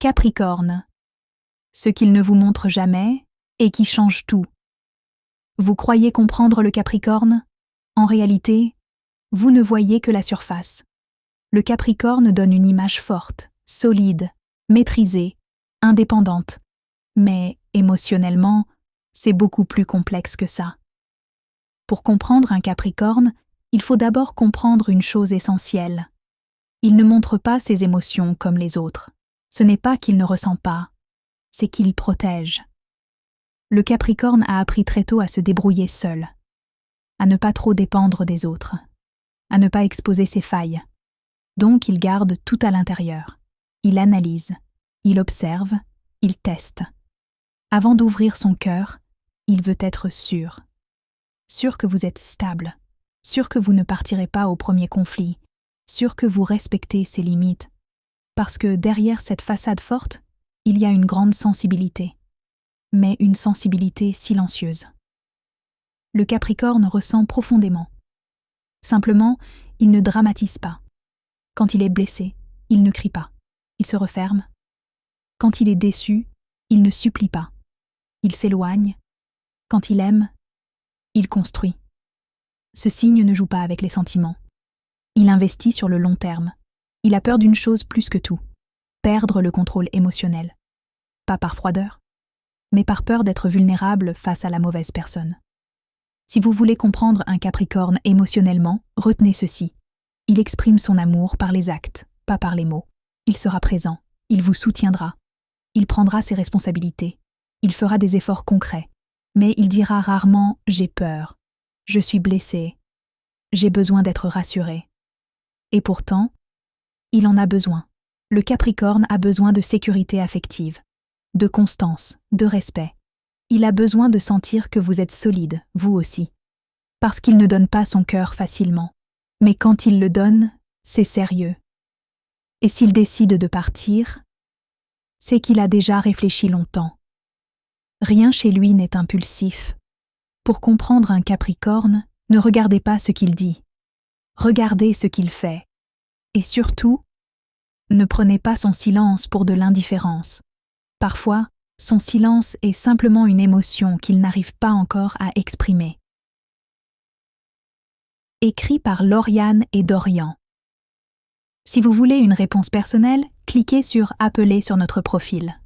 Capricorne. Ce qu'il ne vous montre jamais et qui change tout. Vous croyez comprendre le Capricorne? En réalité, vous ne voyez que la surface. Le Capricorne donne une image forte, solide, maîtrisée, indépendante. Mais, émotionnellement, c'est beaucoup plus complexe que ça. Pour comprendre un Capricorne, il faut d'abord comprendre une chose essentielle. Il ne montre pas ses émotions comme les autres. Ce n'est pas qu'il ne ressent pas, c'est qu'il protège. Le Capricorne a appris très tôt à se débrouiller seul, à ne pas trop dépendre des autres, à ne pas exposer ses failles. Donc il garde tout à l'intérieur. Il analyse, il observe, il teste. Avant d'ouvrir son cœur, il veut être sûr. Sûr que vous êtes stable, sûr que vous ne partirez pas au premier conflit, sûr que vous respectez ses limites. Parce que derrière cette façade forte, il y a une grande sensibilité, mais une sensibilité silencieuse. Le Capricorne ressent profondément. Simplement, il ne dramatise pas. Quand il est blessé, il ne crie pas. Il se referme. Quand il est déçu, il ne supplie pas. Il s'éloigne. Quand il aime, il construit. Ce signe ne joue pas avec les sentiments. Il investit sur le long terme. Il a peur d'une chose plus que tout, perdre le contrôle émotionnel. Pas par froideur, mais par peur d'être vulnérable face à la mauvaise personne. Si vous voulez comprendre un Capricorne émotionnellement, retenez ceci. Il exprime son amour par les actes, pas par les mots. Il sera présent, il vous soutiendra. Il prendra ses responsabilités. Il fera des efforts concrets. Mais il dira rarement « j'ai peur »,« je suis blessé »,« j'ai besoin d'être rassuré ». Et pourtant, il en a besoin. Le Capricorne a besoin de sécurité affective, de constance, de respect. Il a besoin de sentir que vous êtes solide, vous aussi. Parce qu'il ne donne pas son cœur facilement. Mais quand il le donne, c'est sérieux. Et s'il décide de partir, c'est qu'il a déjà réfléchi longtemps. Rien chez lui n'est impulsif. Pour comprendre un Capricorne, ne regardez pas ce qu'il dit. Regardez ce qu'il fait. Et surtout, ne prenez pas son silence pour de l'indifférence. Parfois, son silence est simplement une émotion qu'il n'arrive pas encore à exprimer. Écrit par Lauriane et Dorian. Si vous voulez une réponse personnelle, cliquez sur « Appeler » sur notre profil.